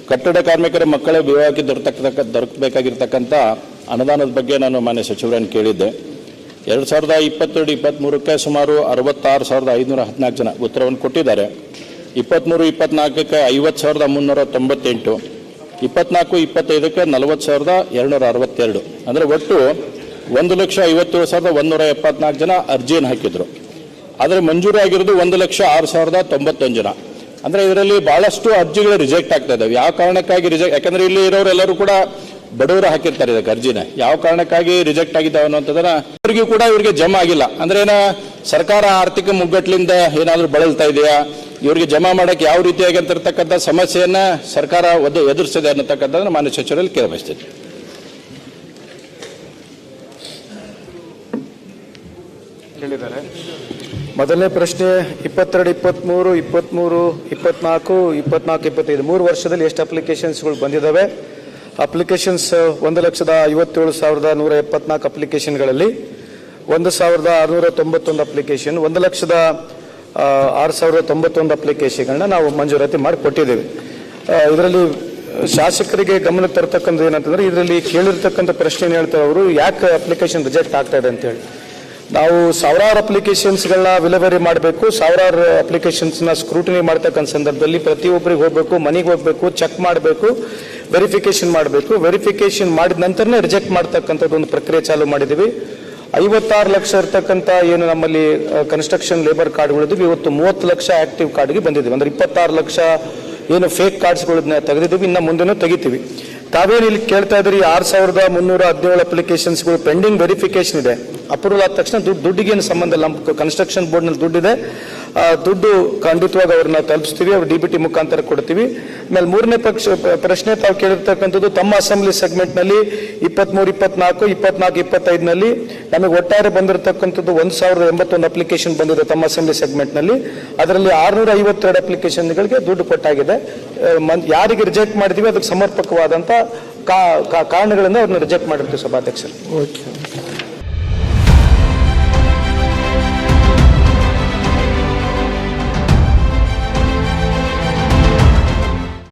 ಕಟ್ಟಡ ಕಾರ್ಮಿಕರ ಮಕ್ಕಳ ವಿವಾಹಕ್ಕೆ ದೊರಕಬೇಕಾಗಿರ್ತಕ್ಕಂಥ ಅನುದಾನದ ಬಗ್ಗೆ ನಾನು ಮಾನ್ಯ ಸಚಿವರನ್ನು ಕೇಳಿದ್ದೆ. 2022-23ಕ್ಕೆ ಸುಮಾರು 66,514 ಜನ ಉತ್ತರವನ್ನು ಕೊಟ್ಟಿದ್ದಾರೆ. 23-24ಕ್ಕೆ 50,398, 24-25ಕ್ಕೆ 40,262. ಅಂದರೆ ಒಟ್ಟು 1,57,174 ಜನ ಅರ್ಜಿಯನ್ನು ಹಾಕಿದ್ರು. ಆದರೆ ಮಂಜೂರು ಆಗಿರೋದು 1,06,091 ಜನ. ಅಂದರೆ ಇದರಲ್ಲಿ ಬಹಳಷ್ಟು ಅರ್ಜಿಗಳು ರಿಜೆಕ್ಟ್ ಆಗ್ತಾ ಇದ್ದಾವೆ. ಯಾವ ಕಾರಣಕ್ಕಾಗಿ ರಿಜೆಕ್ಟ್, ಯಾಕಂದ್ರೆ ಇಲ್ಲಿ ಇರೋರೆಲ್ಲರೂ ಕೂಡ ಬಡವರು ಹಾಕಿರ್ತಾರೆ ಇದಕ್ಕೆ ಅರ್ಜಿನ. ಯಾವ ಕಾರಣಕ್ಕಾಗಿ ರಿಜೆಕ್ಟ್ ಆಗಿದ್ದಾವೆ ಅನ್ನೋಂಥದ್ದನ್ನ ಇವರಿಗೂ ಕೂಡ ಇವರಿಗೆ ಜಮಾ ಆಗಿಲ್ಲ. ಅಂದ್ರೆ ಸರ್ಕಾರ ಆರ್ಥಿಕ ಮುಗ್ಗಟ್ಲಿಂದ ಏನಾದರೂ ಬಳಲ್ತಾ ಇದೆಯಾ, ಇವರಿಗೆ ಜಮಾ ಮಾಡಕ್ಕೆ ಯಾವ ರೀತಿಯಾಗಿ ಅಂತಿರ್ತಕ್ಕಂಥ ಸಮಸ್ಯೆಯನ್ನ ಸರ್ಕಾರ ಎದುರಿಸಿದೆ ಅನ್ನತಕ್ಕಂಥದ್ದನ್ನ ಮಾನ್ಯ ಸಚಿವರಲ್ಲಿ ಕೇಳಬಯಸ್ತೀನಿ. ಹೇಳಿದ್ದಾರೆ. ಮೊದಲನೇ ಪ್ರಶ್ನೆ 22, 23, 23, 24, 24-25 3 ವರ್ಷದಲ್ಲಿ ಎಷ್ಟು ಅಪ್ಲಿಕೇಶನ್ಸ್ಗಳು ಬಂದಿದ್ದಾವೆ? ಅಪ್ಲಿಕೇಶನ್ಸ್ 1,57,174 ಅಪ್ಲಿಕೇಶನ್ಗಳಲ್ಲಿ 1,691 ಅಪ್ಲಿಕೇಶನ್, 1,06,091 ಅಪ್ಲಿಕೇಶನ್ಗಳನ್ನ ನಾವು ಮಂಜೂರಾತಿ ಮಾಡಿ ಕೊಟ್ಟಿದ್ದೇವೆ. ಇದರಲ್ಲಿ ಶಾಸಕರಿಗೆ ಗಮನಕ್ಕೆ ತರ್ತಕ್ಕಂಥ ಏನಂತಂದ್ರೆ, ಇದರಲ್ಲಿ ಕೇಳಿರ್ತಕ್ಕಂಥ ಪ್ರಶ್ನೆ ಏನು ಹೇಳ್ತಾರೆ ಅವರು, ಯಾಕೆ ಅಪ್ಲಿಕೇಶನ್ ರಿಜೆಕ್ಟ್ ಆಗ್ತಾ ಇದೆ ಅಂತೇಳಿ. ನಾವು ಸಾವಿರಾರು ಅಪ್ಲಿಕೇಶನ್ಸ್ಗಳನ್ನ ವಿಲೇವಾರಿ ಮಾಡಬೇಕು, ಸಾವಿರಾರು ಅಪ್ಲಿಕೇಶನ್ಸ್ನ ಸ್ಕ್ರೂಟಿನಿ ಮಾಡ್ತಕ್ಕಂಥ ಸಂದರ್ಭದಲ್ಲಿ ಪ್ರತಿಯೊಬ್ಬರಿಗೆ ಹೋಗಬೇಕು, ಮನೆಗೆ ಹೋಗಬೇಕು, ಚೆಕ್ ಮಾಡಬೇಕು, ವೆರಿಫಿಕೇಶನ್ ಮಾಡಬೇಕು. ವೆರಿಫಿಕೇಶನ್ ಮಾಡಿದ ನಂತರನೇ ರಿಜೆಕ್ಟ್ ಮಾಡ್ತಕ್ಕಂಥದ್ದು ಒಂದು ಪ್ರಕ್ರಿಯೆ ಚಾಲೂ ಮಾಡಿದ್ದೀವಿ. 56 ಲಕ್ಷ ಇರ್ತಕ್ಕಂಥ ಏನು ನಮ್ಮಲ್ಲಿ ಕನ್ಸ್ಟ್ರಕ್ಷನ್ ಲೇಬರ್ ಕಾರ್ಡ್ಗಳಿದ್ವಿ, ಇವತ್ತು 30 ಲಕ್ಷ ಆಕ್ಟಿವ್ ಕಾರ್ಡ್ಗೆ ಬಂದಿದ್ದೀವಿ. ಅಂದ್ರೆ 26 ಲಕ್ಷ ಏನು ಫೇಕ್ ಕಾರ್ಡ್ಸ್ಗಳನ್ನ ತೆಗೆದಿದ್ದೀವಿ, ಇನ್ನು ಮುಂದೆನೂ ತೆಗಿತೀವಿ. ತಾವೇನು ಇಲ್ಲಿ ಕೇಳ್ತಾ ಇದ್ರಿ, 6,317 ಅಪ್ಲಿಕೇಶನ್ಸ್ಗಳು ಪೆಂಡಿಂಗ್ ವೆರಿಫಿಕೇಶನ್ ಇದೆ. ಅಪ್ರೂವಲ್ ಆದ ತಕ್ಷಣ ದುಡ್ಡಿಗೇನು ಸಂಬಂಧ ಇಲ್ಲ. ಕನ್ಸ್ಟ್ರಕ್ಷನ್ ಬೋರ್ಡ್ನಲ್ಲಿ ದುಡ್ಡಿದೆ, ದುಡ್ಡು ಖಂಡಿತವಾಗಿ ಅವ್ರನ್ನ ತಲುಪಿಸ್ತೀವಿ, ಅವ್ರು DBT ಮುಖಾಂತರ ಕೊಡ್ತೀವಿ. ಆಮೇಲೆ ಮೂರನೇ ಪ್ರಶ್ನೆ ತಾವು ಕೇಳಿರ್ತಕ್ಕಂಥದ್ದು, ತಮ್ಮ ಅಸೆಂಬ್ಲಿ ಸೆಗ್ಮೆಂಟ್ನಲ್ಲಿ 23, 24, 24, 25ನಲ್ಲಿ ನಮಗೆ ಒಟ್ಟಾರೆ ಬಂದಿರತಕ್ಕಂಥದ್ದು 1,081 ಅಪ್ಲಿಕೇಶನ್ ಬಂದಿದೆ ತಮ್ಮ ಅಸೆಂಬ್ಲಿ ಸೆಗ್ಮೆಂಟ್ನಲ್ಲಿ. ಅದರಲ್ಲಿ 652 ಅಪ್ಲಿಕೇಶನ್ಗಳಿಗೆ ದುಡ್ಡು ಕೊಟ್ಟಾಗಿದೆ. ಯಾರಿಗೆ ರಿಜೆಕ್ಟ್ ಮಾಡಿದೀವಿ ಅದಕ್ಕೆ ಸಮರ್ಪಕವಾದಂಥ ಕಾರಣಗಳಿಂದ ಅವ್ರನ್ನ ರಿಜೆಕ್ಟ್ ಮಾಡಿರ್ತೀವಿ ಸಭಾಧ್ಯಕ್ಷರು. ಓಕೆ.